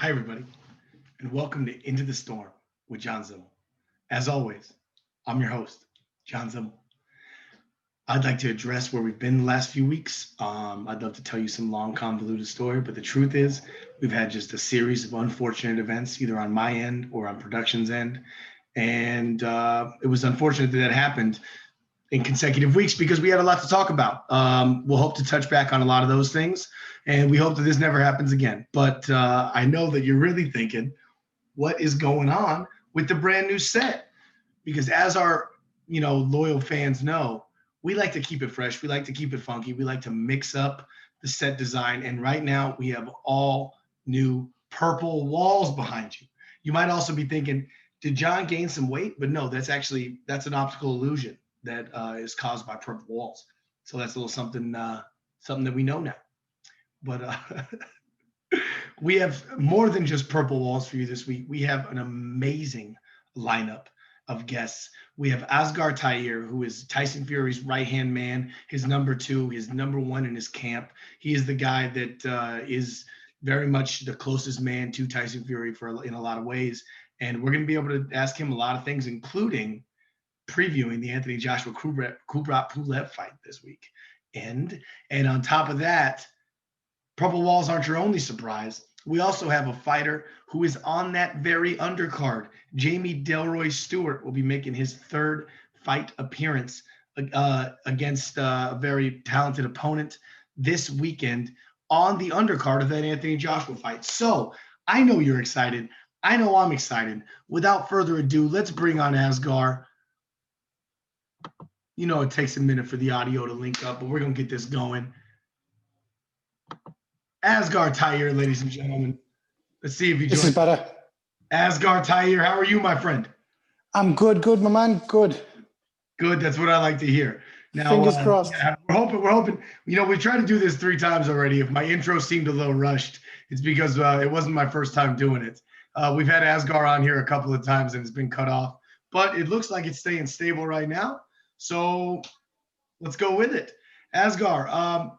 Hi, everybody, and welcome to Into the Storm with John Zemel. As always, I'm your host, John Zemel. I'd like to address where we've been the last few weeks. I'd love to tell you some long, convoluted story, but the truth is, we've had just a series of unfortunate events, either on my end or on production's end. And it was unfortunate that that happened in consecutive weeks because we had a lot to talk about. We'll hope to touch back on a lot of those things, and we hope that this never happens again. But I know that you're really thinking, what is going on with the brand new set? Because as our loyal fans know, we like to keep it fresh. We like to keep it funky. We like to mix up the set design. And right now we have all new purple walls behind you. You might also be thinking, did John gain some weight? But no, that's an optical illusion that is caused by purple walls. So that's a little something that we know now. But we have more than just purple walls for you this week. We have an amazing lineup of guests. We have Asgar Tair, who is Tyson Fury's right-hand man, his number two, his number one in his camp. He is the guy that is very much the closest man to Tyson Fury in a lot of ways. And we're going to be able to ask him a lot of things, including previewing the Anthony Joshua Kubrat Pulev fight this week. And on top of that, purple walls aren't your only surprise. We also have a fighter who is on that very undercard. Jamie Delroy Stewart will be making his third fight appearance against a very talented opponent this weekend on the undercard of that Anthony Joshua fight. So I know you're excited. I know I'm excited. Without further ado, let's bring on Asgar. You know it takes a minute for the audio to link up, but we're going to get this going. Asgar Tair, ladies and gentlemen. Let's see if you join. This is better. Asgar Tair, how are you, my friend? I'm good, my man. Good. Good. That's what I like to hear. Now, fingers crossed. Yeah, we're hoping. We've tried to do this 3 times already. If my intro seemed a little rushed, it's because it wasn't my first time doing it. We've had Asgar on here a couple of times and it's been cut off, but it looks like it's staying stable right now. So let's go with it. Asgar,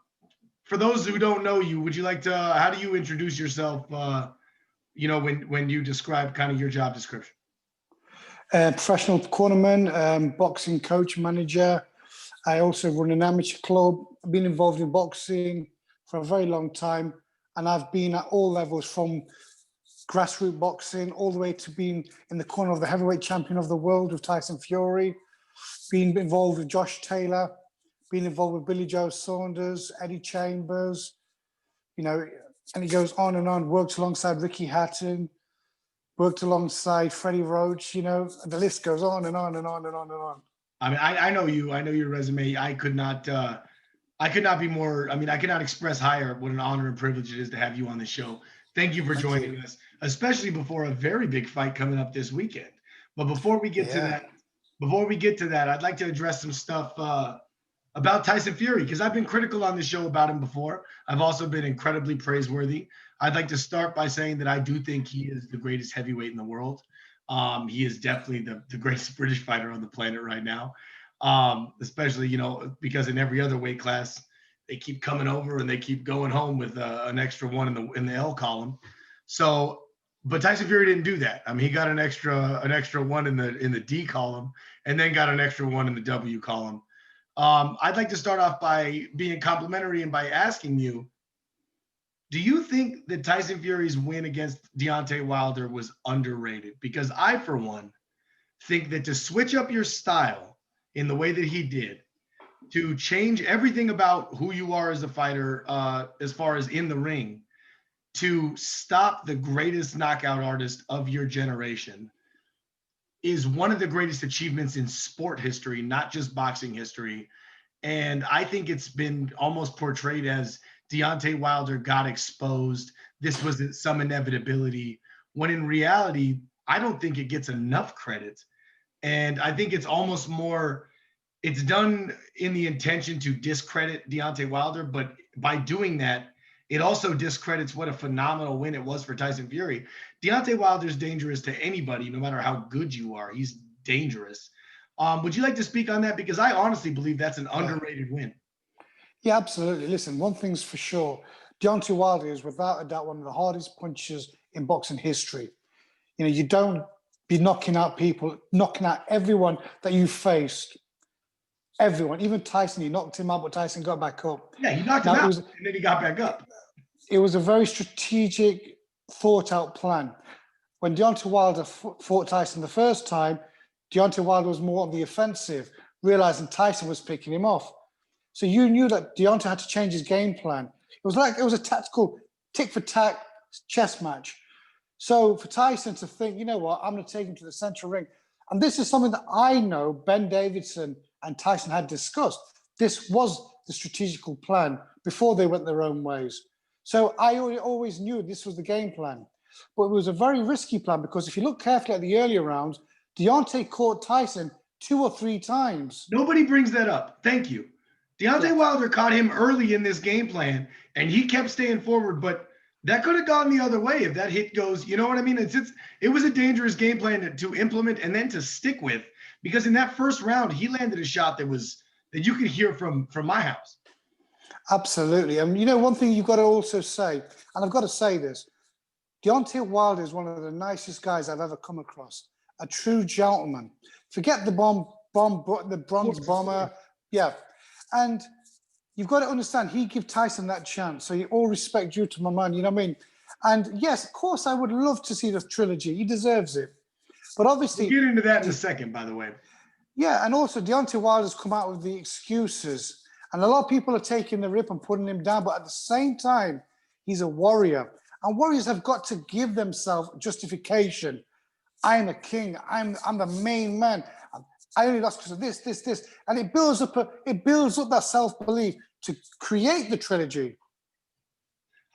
for those who don't know you, would you like to, how do you introduce yourself, when you describe kind of your job description? Professional cornerman, boxing coach, manager. I also run an amateur club. I've been involved in boxing for a very long time, and I've been at all levels from grassroots boxing all the way to being in the corner of the heavyweight champion of the world with Tyson Fury, being involved with Josh Taylor, being involved with Billy Joe Saunders, Eddie Chambers, and he goes on and on, worked alongside Ricky Hatton, worked alongside Freddie Roach, the list goes on and on and on and on and on. I mean, I know you, I know your resume. I could not be more, I cannot express higher what an honor and privilege it is to have you on the show. Thank you for joining us, especially before a very big fight coming up this weekend. But before we get to that, I'd like to address some stuff about Tyson Fury, because I've been critical on the show about him before. I've also been incredibly praiseworthy. I'd like to start by saying that I do think he is the greatest heavyweight in the world. He is definitely the greatest British fighter on the planet right now, especially, because in every other weight class, they keep coming over and they keep going home with an extra one in the L column. So, but Tyson Fury didn't do that. I mean, he got an extra one in the D column and then got an extra one in the W column. I'd like to start off by being complimentary and by asking you, do you think that Tyson Fury's win against Deontay Wilder was underrated? Because I, for one, think that to switch up your style in the way that he did, to change everything about who you are as a fighter, as far as in the ring, to stop the greatest knockout artist of your generation, is one of the greatest achievements in sport history, not just boxing history. And I think it's been almost portrayed as Deontay Wilder got exposed. This was some inevitability, when in reality, I don't think it gets enough credit. And I think it's almost more, it's done in the intention to discredit Deontay Wilder, but by doing that, it also discredits what a phenomenal win it was for Tyson Fury. Deontay Wilder's dangerous to anybody, no matter how good you are. He's dangerous. Would you like to speak on that? Because I honestly believe that's an underrated win. Yeah, absolutely. Listen, one thing's for sure. Deontay Wilder is without a doubt one of the hardest punchers in boxing history. You know, you don't be knocking out people, knocking out everyone that you faced. Everyone, even Tyson, you knocked him out, but Tyson got back up. Yeah, he knocked him out, and then he got back up. It was a very strategic, thought-out plan. When Deontay Wilder fought Tyson the first time, Deontay Wilder was more on the offensive, realizing Tyson was picking him off. So you knew that Deontay had to change his game plan. It was a tactical tick-for-tack chess match. So for Tyson to think, you know what, I'm going to take him to the central ring. And this is something that I know Ben Davidson and Tyson had discussed. This was the strategical plan before they went their own ways. So I always knew this was the game plan. But it was a very risky plan because if you look carefully at the earlier rounds, Deontay caught Tyson 2 or 3 times. Nobody brings that up. Thank you. Deontay Wilder caught him early in this game plan, and he kept staying forward, but that could have gone the other way if that hit goes, you know what I mean? It was a dangerous game plan to implement and then to stick with, because in that first round, he landed a shot that you could hear from my house. Absolutely. And you know, one thing you've got to also say, and I've got to say this, Deontay Wilder is one of the nicest guys I've ever come across. A true gentleman. Forget the the bronze bomber. Yeah. And you've got to understand, he gave Tyson that chance. So all respect due to my man, you know what I mean? And yes, of course, I would love to see the trilogy. He deserves it. But obviously... We'll get into that in a second, by the way. Yeah, and also Deontay Wilder's come out with the excuses. And a lot of people are taking the rip and putting him down. But at the same time, he's a warrior. And warriors have got to give themselves justification. I'm a king. I'm the main man. I only lost because of this. And it builds up that self-belief to create the trilogy.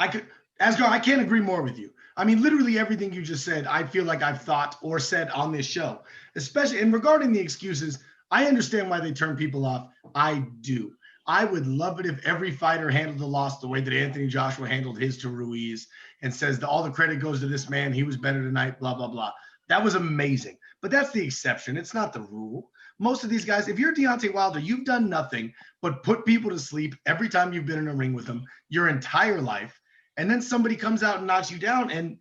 Asgar, I can't agree more with you. I mean, literally everything you just said, I feel like I've thought or said on this show, especially, and regarding the excuses, I understand why they turn people off. I do. I would love it if every fighter handled the loss the way that Anthony Joshua handled his to Ruiz and says that all the credit goes to this man. He was better tonight, blah, blah, blah. That was amazing. But that's the exception. It's not the rule. Most of these guys, if you're Deontay Wilder, you've done nothing but put people to sleep every time you've been in a ring with them your entire life. And then somebody comes out and knocks you down, and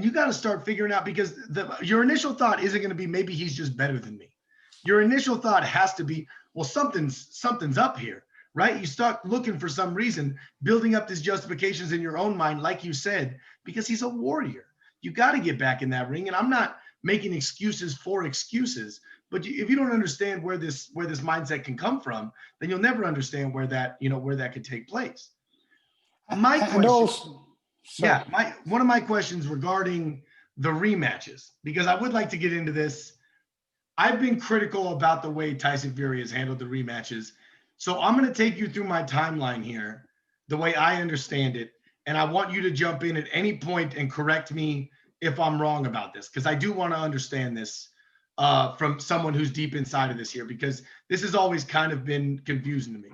you got to start figuring out, because your initial thought isn't going to be, maybe he's just better than me. Your initial thought has to be, well, something's up here, right? You start looking for some reason, building up these justifications in your own mind, like you said, because he's a warrior. You got to get back in that ring. And I'm not making excuses for excuses, but if you don't understand where this mindset can come from, then you'll never understand where that could take place. My question, one of my questions regarding the rematches, because I would like to get into this. I've been critical about the way Tyson Fury has handled the rematches. So I'm going to take you through my timeline here, the way I understand it. And I want you to jump in at any point and correct me if I'm wrong about this, because I do want to understand this from someone who's deep inside of this here, because this has always kind of been confusing to me.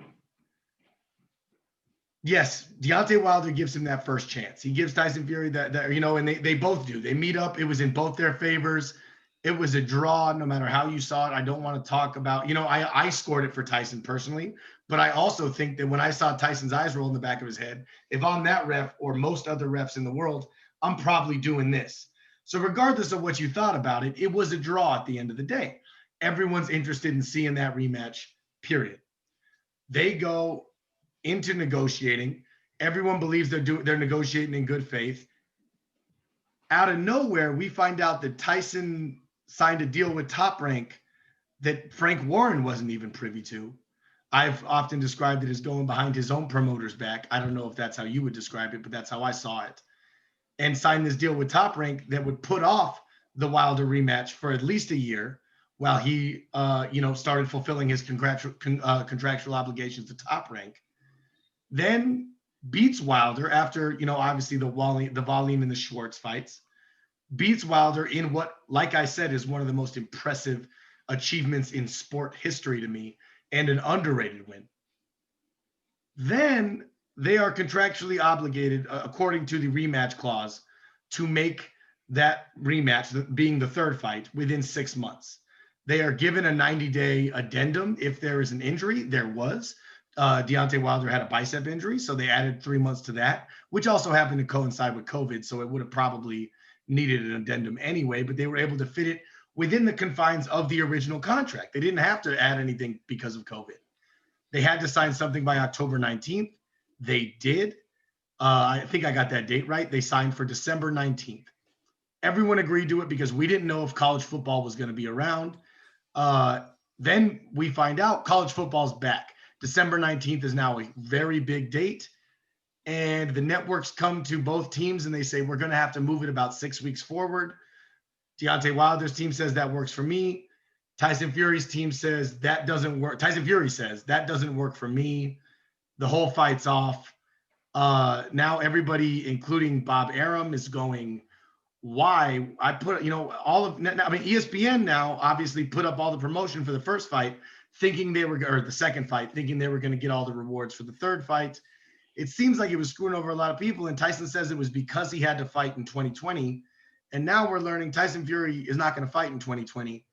Yes, Deontay Wilder gives him that first chance. He gives Tyson Fury that and they both do. They meet up. It was in both their favors. It was a draw, no matter how you saw it. I don't want to talk about, I scored it for Tyson personally, but I also think that when I saw Tyson's eyes roll in the back of his head, if I'm that ref or most other refs in the world, I'm probably doing this. So regardless of what you thought about it, it was a draw at the end of the day. Everyone's interested in seeing that rematch, period. They go into negotiating. Everyone believes they're negotiating in good faith. Out of nowhere, we find out that Tyson signed a deal with Top Rank that Frank Warren wasn't even privy to. I've often described it as going behind his own promoter's back. I don't know if that's how you would describe it, but that's how I saw it. And signed this deal with Top Rank that would put off the Wilder rematch for at least a year while he, started fulfilling his contractual obligations to Top Rank. Then beats Wilder after, obviously the Volume and the Schwartz fights, beats Wilder in what, like I said, is one of the most impressive achievements in sport history to me, and an underrated win. Then they are contractually obligated, according to the rematch clause, to make that rematch, being the third fight, within 6 months. They are given a 90-day addendum if there is an injury. There was. Deontay Wilder had a bicep injury, so they added 3 months to that, which also happened to coincide with COVID, so it would have probably needed an addendum anyway, but they were able to fit it within the confines of the original contract. They didn't have to add anything because of COVID. They had to sign something by October 19th. They did. I think I got that date right. They signed for December 19th. Everyone agreed to it because we didn't know if college football was going to be around. Then we find out college football's back. December 19th is now a very big date. And the networks come to both teams and they say, we're going to have to move it about 6 weeks forward. Deontay Wilder's team says that works for me. Tyson Fury's team says that doesn't work. Tyson Fury says that doesn't work for me. The whole fight's off. Now everybody, including Bob Arum, is going, why? I put, all of, I mean, ESPN now obviously put up all the promotion for the first fight, thinking they were, or the second fight, thinking they were going to get all the rewards for the third fight. It seems like it was screwing over a lot of people. And Tyson says it was because he had to fight in 2020. And now we're learning Tyson Fury is not going to fight in 2020.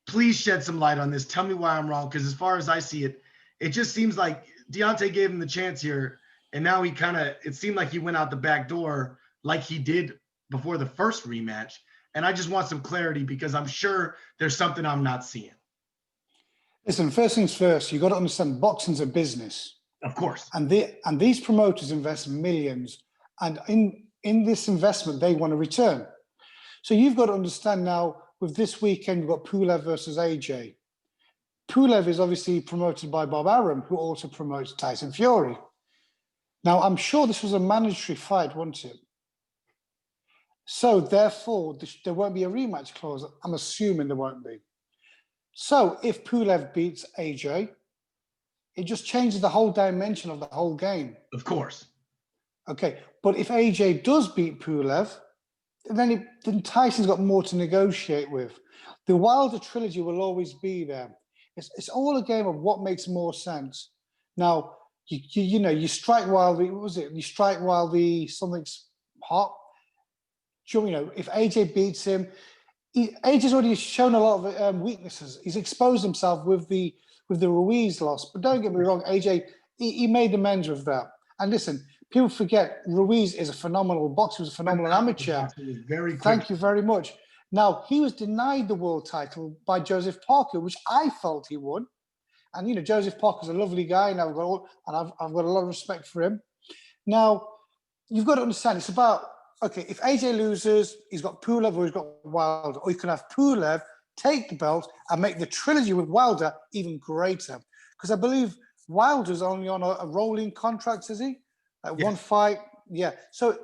Please shed some light on this. Tell me why I'm wrong. Because as far as I see it, it just seems like Deontay gave him the chance here. And now it seemed like he went out the back door like he did before the first rematch. And I just want some clarity because I'm sure there's something I'm not seeing. Listen, first things first, you've got to understand boxing's a business. Of course. And these promoters invest millions. And in this investment, they want a return. So you've got to understand now, with this weekend, you've got Pulev versus AJ. Pulev is obviously promoted by Bob Arum, who also promotes Tyson Fury. Now, I'm sure this was a mandatory fight, wasn't it? So therefore, there won't be a rematch clause. I'm assuming there won't be. So if Pulev beats AJ, it just changes the whole dimension of the whole game. Of course. Okay, but if AJ does beat Pulev, then Tyson's got more to negotiate with. The Wilder trilogy will always be there. It's all a game of what makes more sense. Now, you strike while you strike while something's hot. If AJ beats him, AJ's already shown a lot of weaknesses. He's exposed himself with the Ruiz loss. But don't get me wrong, AJ, he made amends with that. And listen, people forget Ruiz is a phenomenal boxer. He was a phenomenal amateur. Very quick. Thank you very much. Now, he was denied the world title by Joseph Parker, which I felt he would. And, Joseph Parker's a lovely guy, and I've got a lot of respect for him. Now, you've got to understand, it's about, okay, if AJ loses, he's got Pulev or he's got Wilder, or you can have Pulev take the belt and make the trilogy with Wilder even greater. Because I believe Wilder's only on a rolling contract, is he? Yes. One fight, yeah. So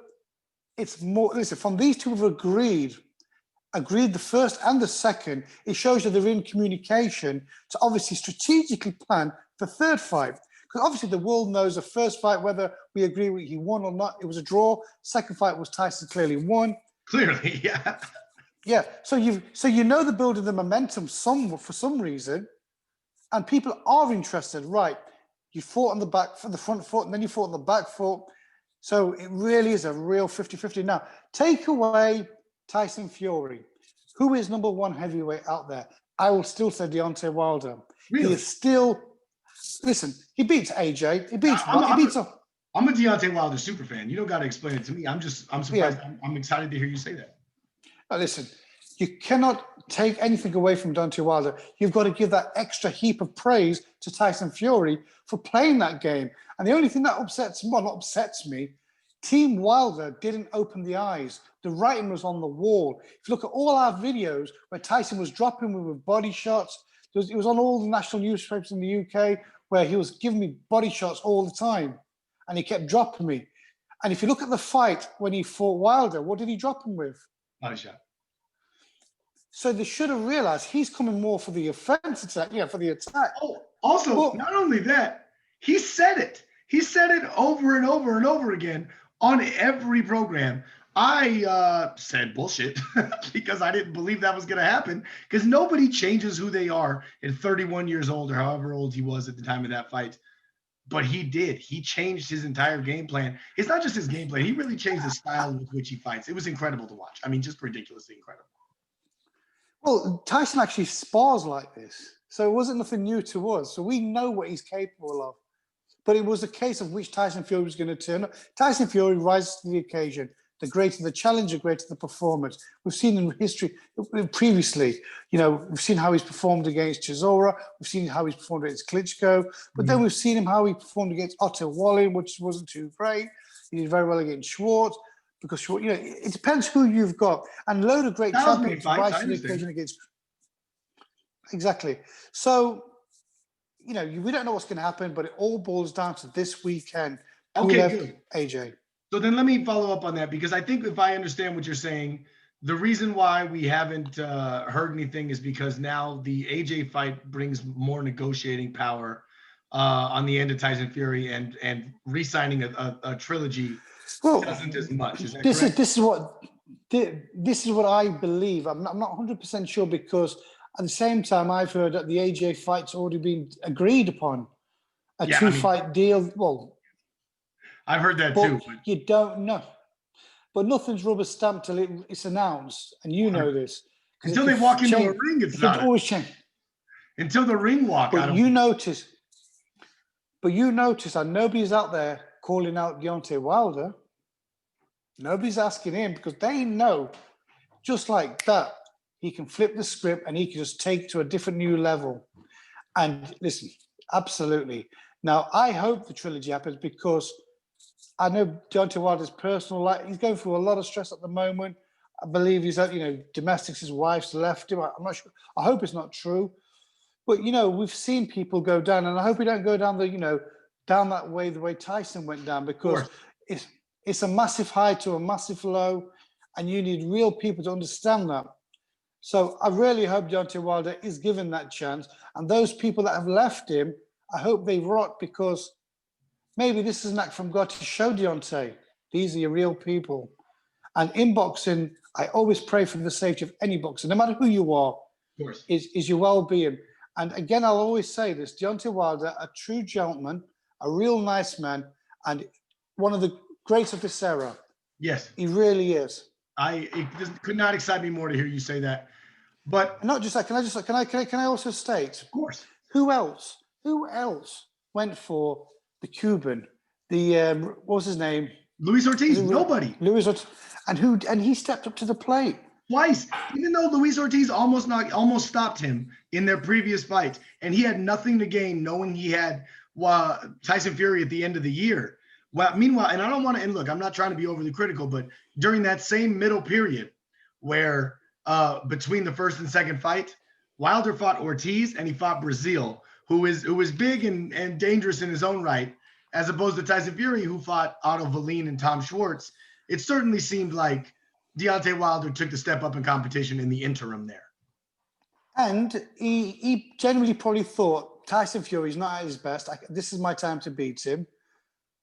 it's more, listen, from these two have agreed the first and the second, it shows that they're in communication to obviously strategically plan the third fight. Because obviously the world knows the first fight, whether we agree with he won or not, it was a draw. Second fight was Tyson clearly won. Clearly, yeah. Yeah, so they're building the momentum for some reason, and people are interested. Right, you fought on the front foot, and then you fought on the back foot. So it really is a real 50-50. Now, take away Tyson Fury, who is number one heavyweight out there. I will still say Deontay Wilder. Really? He is still. Listen, he beats AJ. He beats. I'm a Deontay Wilder super fan. You don't got to explain it to me. I'm surprised. Yeah. I'm excited to hear you say that. Listen, you cannot take anything away from Deontay Wilder. You've got to give that extra heap of praise to Tyson Fury for playing that game. And the only thing that not upsets me, Team Wilder didn't open the eyes. The writing was on the wall. If you look at all our videos where Tyson was dropping me with body shots, it was on all the national newspapers in the UK where he was giving me body shots all the time. And he kept dropping me. And if you look at the fight when he fought Wilder, what did he drop him with? Body shot. So they should have realized he's coming more for the offense attack, for the attack. Oh, also, not only that, he said it. He said it over and over and over again on every program. I said bullshit because I didn't believe that was going to happen, because nobody changes who they are at 31 years old or however old he was at the time of that fight. But he did. He changed his entire game plan. It's not just his game plan. He really changed the style with which he fights. It was incredible to watch. I mean, just ridiculously incredible. Well, Tyson actually spars like this. So it wasn't nothing new to us. So we know what he's capable of. But it was a case of which Tyson Fury was going to turn up. Tyson Fury rises to the occasion. The greater the challenge, the greater the performance. We've seen in history previously, we've seen how he's performed against Chisora. We've seen how he's performed against Klitschko. But then we've seen how he performed against Otto Wallin, which wasn't too great. He did very well against Schwartz. Because, it depends who you've got. And a load of great champions rise to the occasion against. Exactly. So, we don't know what's going to happen, but it all boils down to this weekend. Okay, good. AJ. So then let me follow up on that, because I think if I understand what you're saying, the reason why we haven't heard anything is because now the AJ fight brings more negotiating power on the end of Tyson Fury, and re-signing a trilogy doesn't as much. Is that correct? This is what I believe. I'm not 100% sure, because at the same time I've heard that the AJ fight's already been agreed upon, a two-fight deal. Well, I've heard that too. But you don't know. But nothing's rubber stamped till it's announced, and you know this. Until they walk into a ring, it's not. Always change. Until the ring walk. But you notice, that nobody's out there calling out Deontay Wilder. Nobody's asking him, because they know, just like that, he can flip the script and he can just take to a different new level. And listen, absolutely. Now, I hope the trilogy happens, because I know Deontay Wilder's personal life. He's going through a lot of stress at the moment. I believe he's had, domestics, his wife's left him. I'm not sure. I hope it's not true. But, we've seen people go down, and I hope we don't go down down that way, the way Tyson went down, because it's a massive high to a massive low, and you need real people to understand that. So I really hope Deontay Wilder is given that chance. And those people that have left him, I hope they rot, because maybe this is an act from God to show Deontay, these are your real people. And in boxing, I always pray for the safety of any boxer, no matter who you are, of course, is your well-being. And again, I'll always say this, Deontay Wilder, a true gentleman, a real nice man, and one of the greats of this era. Yes. He really is. It just could not excite me more to hear you say that. But not just that, can I also state, of course, who else went for the Cuban, what was his name? Luis Ortiz. Nobody. Luis Ortiz, and he stepped up to the plate twice, even though Luis Ortiz almost stopped him in their previous fights, and he had nothing to gain knowing he had Tyson Fury at the end of the year. Well, meanwhile, and I don't want to, and look, I'm not trying to be overly critical, but during that same middle period where between the first and second fight, Wilder fought Ortiz and he fought Brazil, who was big and dangerous in his own right, as opposed to Tyson Fury, who fought Otto Wallin and Tom Schwartz. It certainly seemed like Deontay Wilder took the step up in competition in the interim there. And he generally probably thought, Tyson Fury's not at his best. This is my time to beat him.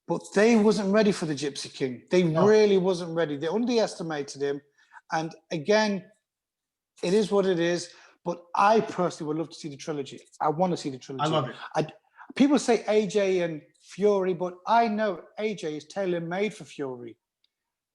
But they wasn't ready for the Gypsy King. They really wasn't ready. They underestimated him. And again, it is what it is. But I personally would love to see the trilogy. I want to see the trilogy. I love it. People say AJ and Fury, but I know AJ is tailor-made for Fury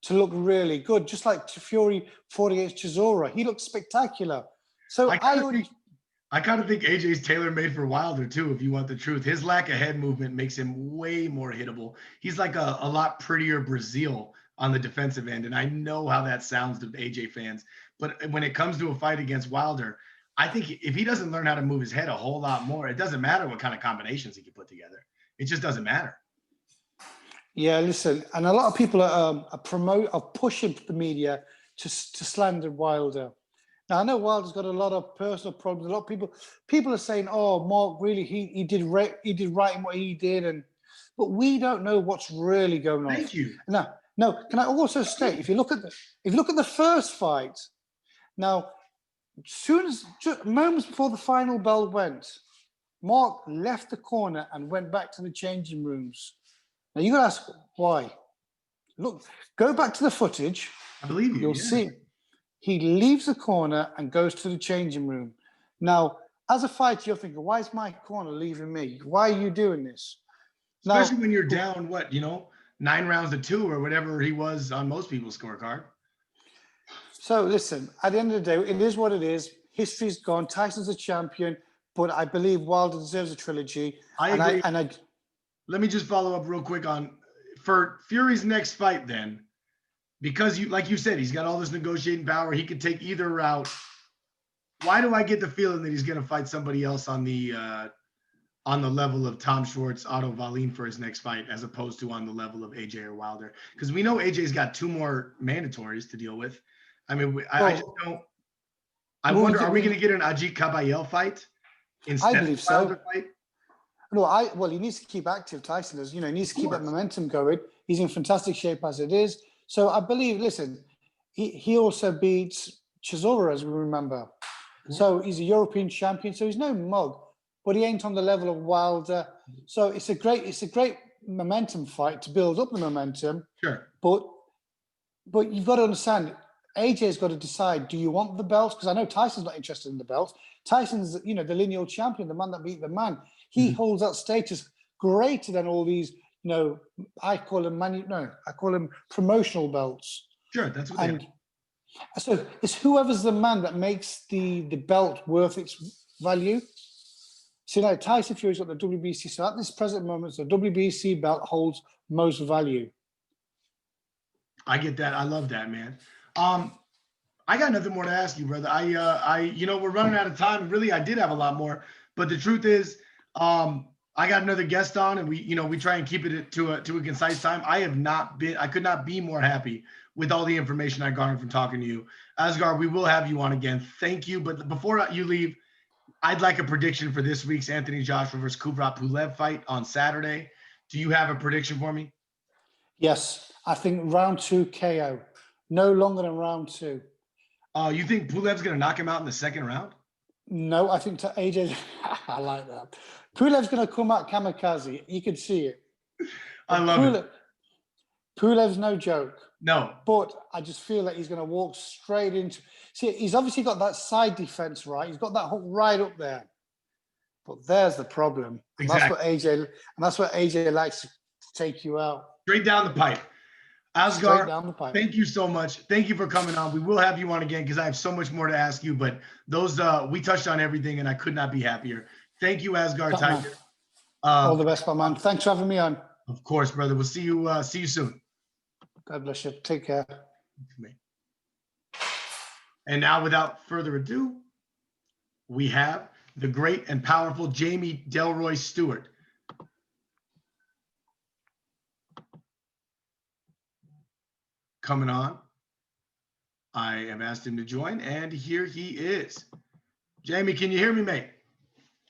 to look really good. Just like Fury fought against Chisora. He looked spectacular. So I kind of think AJ's tailor-made for Wilder too, if you want the truth. His lack of head movement makes him way more hittable. He's like a lot prettier Brazil on the defensive end, and I know how that sounds to AJ fans. But when it comes to a fight against Wilder, I think if he doesn't learn how to move his head a whole lot more, it doesn't matter what kind of combinations he can put together. It just doesn't matter. Yeah, listen, and a lot of people are pushing the media to slander Wilder. Now, I know Wilder's got a lot of personal problems. A lot of people are saying, "Oh, Mark, really, he did right in what he did," but we don't know what's really going on. Thank you. Now, can I also state, if you look at the first fight, now, moments before the final bell went, Mark left the corner and went back to the changing rooms. Now, you got to ask why. Look, go back to the footage. I believe you. You'll see. He leaves the corner and goes to the changing room. Now, as a fighter, you're thinking, why is my corner leaving me? Why are you doing this? Especially when you're down, 9 rounds to 2 or whatever he was on most people's scorecard. So listen, at the end of the day, it is what it is. History's gone. Tyson's a champion, but I believe Wilder deserves a trilogy. I agree. let me just follow up real quick on for Fury's next fight then, because like you said, he's got all this negotiating power. He could take either route. Why do I get the feeling that he's going to fight somebody else on the level of Tom Schwartz, Otto Wallin for his next fight, as opposed to on the level of AJ or Wilder? Because we know AJ's got 2 more mandatories to deal with. I mean, I just don't. I wonder, are we going to get an Ajit Kabayel fight instead I believe of Wilder so. fight? No, well, he needs to keep active. Tyson does. He needs to keep that momentum going. He's in fantastic shape as it is. So I believe. Listen, he also beats Chisora, as we remember. So he's a European champion. So he's no mug, but he ain't on the level of Wilder. So it's a great momentum fight to build up the momentum. Sure. But you've got to understand, AJ's got to decide, do you want the belt? Because I know Tyson's not interested in the belt. Tyson's, the lineal champion, the man that beat the man. He holds that status greater than all these, I call them promotional belts. Sure, that's what they are. So it's whoever's the man that makes the belt worth its value. So now Tyson Fury's got the WBC. So at this present moment, the WBC belt holds most value. I get that. I love that, man. I got nothing more to ask you, brother. We're running out of time. Really, I did have a lot more, but the truth is, I got another guest on, and we try and keep it to a concise time. I could not be more happy with all the information I garnered from talking to you. Asgar, we will have you on again. Thank you. But before you leave, I'd like a prediction for this week's Anthony Joshua versus Kubrat Pulev fight on Saturday. Do you have a prediction for me? Yes, I think round 2 KO. No longer than round 2. You think Pulev's going to knock him out in the second round? No, I think to AJ, I like that. Pulev's going to come out kamikaze. You can see it. I love it. Pulev's no joke. No. But I just feel that he's going to walk straight into... See, he's obviously got that side defense right. He's got that hook right up there. But there's the problem. Exactly. And that's what AJ likes to take you out. Straight down the pipe. Asgar, thank you so much. Thank you for coming on. We will have you on again because I have so much more to ask you, but those we touched on everything and I could not be happier. Thank you, Asgar Tair. All the best, my man. Thanks for having me on. Of course, brother. We'll see you soon. God bless you. Take care. And now, without further ado, we have the great and powerful Jamie Delroy Stewart. Coming on. I have asked him to join, and here he is. Jamie, can you hear me, mate?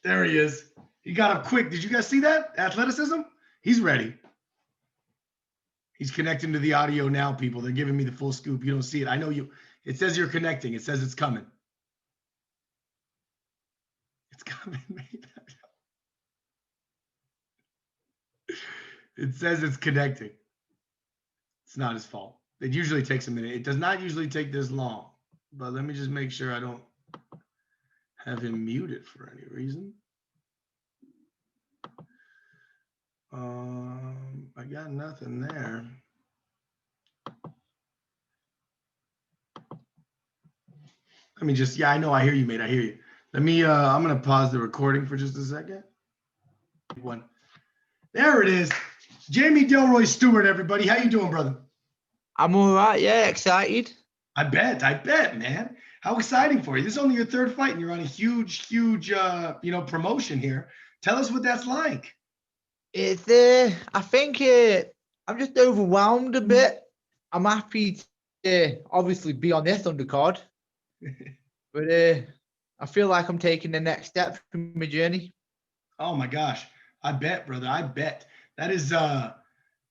There he is. He got up quick. Did you guys see that? Athleticism? He's ready. He's connecting to the audio now, people. They're giving me the full scoop. You don't see it. I know you. It says you're connecting. It says it's coming. It's coming, mate. It says it's connecting. It's not his fault. It usually takes a minute. It does not usually take this long. But let me just make sure I don't have him muted for any reason. I got nothing there. Let me just, I know I hear you, mate. I hear you. Let me, I'm going to pause the recording for just a second. There it is. Jamie Delroy Stewart, everybody. How you doing, brother? I'm all right. Yeah, excited. I bet, man. How exciting for you. This is only your third fight and you're on a huge, promotion here. Tell us what that's like. It's, I think I'm just overwhelmed a bit. I'm happy to obviously be on this undercard, but I feel like I'm taking the next step in my journey. Oh my gosh. I bet, brother. I bet. That is,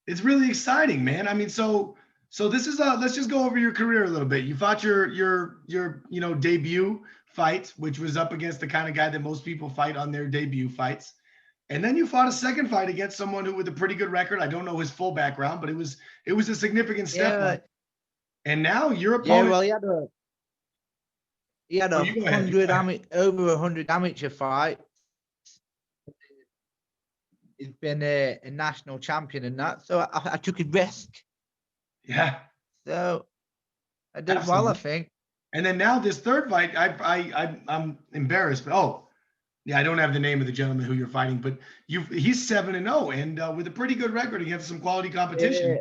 it's really exciting, man. I mean, so this is, let's just go over your career a little bit. You fought your debut fight, which was up against the kind of guy that most people fight on their debut fights. And then you fought a second fight against someone who with a pretty good record. I don't know his full background, but it was a significant step. Yeah. And now your opponent. Yeah, well, he had over 100 amateur fights. He's been a national champion and that, so I took a risk. Yeah. So I did well, I think. And then now this third fight, I'm embarrassed, but Yeah, I don't have the name of the gentleman who you're fighting, but he's 7-0 and with a pretty good record against some quality competition.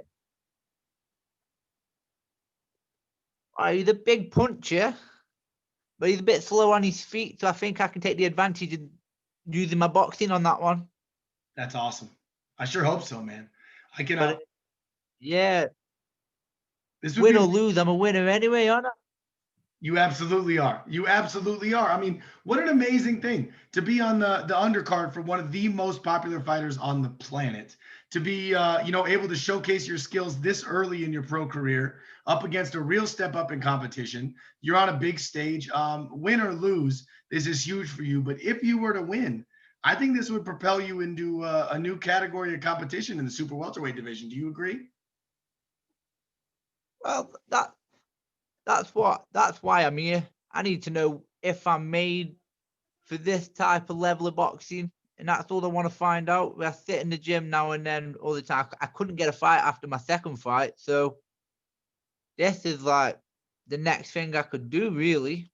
He's a big puncher, but he's a bit slow on his feet, so I think I can take the advantage of using my boxing on that one. That's awesome. I sure hope so, man. I can. But yeah, This would win be or lose, I'm a winner anyway, aren't I? You absolutely are. You absolutely are. I mean, what an amazing thing to be on the undercard for one of the most popular fighters on the planet. To be, able to showcase your skills this early in your pro career, up against a real step up in competition. You're on a big stage. Win or lose, this is huge for you. But if you were to win, I think this would propel you into a new category of competition in the super welterweight division. Do you agree? Well, that's why I'm here. I need to know if I'm made for this type of level of boxing, and that's all I want to find out. I sit in the gym now and then all the time. I couldn't get a fight after my second fight, so this is like the next thing I could do, really,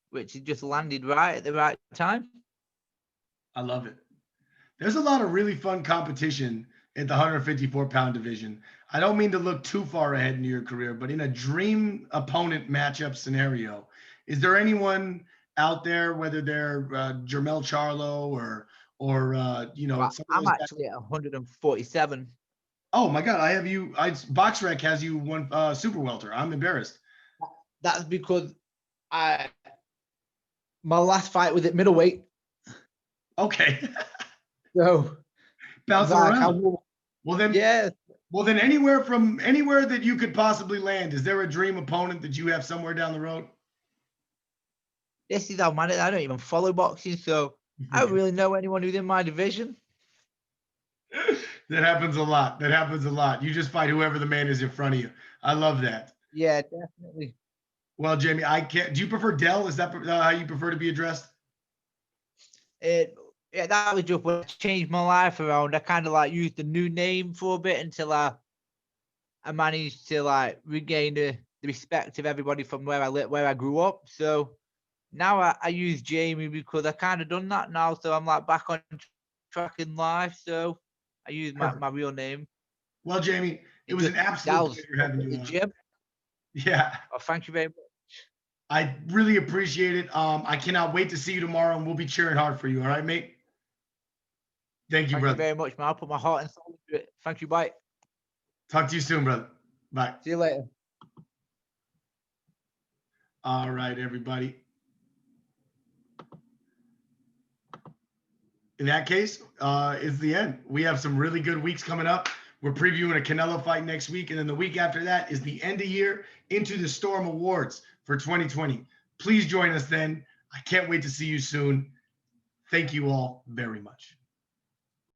which has just landed right at the right time. I love it. There's a lot of really fun competition at the 154-pound division. I don't mean to look too far ahead in your career, but in a dream opponent matchup scenario, is there anyone out there, whether they're Jermel Charlo or Well, some of I'm those guys? actually at 147. Oh my God, I have you. BoxRec has you one super welter. I'm embarrassed. That's because my last fight was at middleweight, Okay, so bouncing like, around. Well then, yeah. Well, then anywhere that you could possibly land, is there a dream opponent that you have somewhere down the road? This is how man. I don't even follow boxing, so I don't really know anyone who's in my division. That happens a lot. That happens a lot. You just fight whoever the man is in front of you. I love that. Yeah, definitely. Well, Jamie, I can't. Do you prefer Del? Is that how you prefer to be addressed? Yeah, that was just what changed my life around. I kind of like used the new name for a bit until I managed to like regain the respect of everybody from where I grew up. So now I use Jamie because I kind of done that now. So I'm like back on track in life. So I use my real name. Well, Jamie, it was an absolute pleasure having you on. Gym. Yeah. Oh, thank you very much. I really appreciate it. I cannot wait to see you tomorrow, and we'll be cheering hard for you. All right, mate? Thank you, brother. Thank you very much, man. I'll put my heart and soul into it. Thank you. Bye. Talk to you soon, brother. Bye. See you later. All right, everybody. In that case, it's the end. We have some really good weeks coming up. We're previewing a Canelo fight next week, and then the week after that is the end of year Into the Storm Awards for 2020. Please join us then. I can't wait to see you soon. Thank you all very much.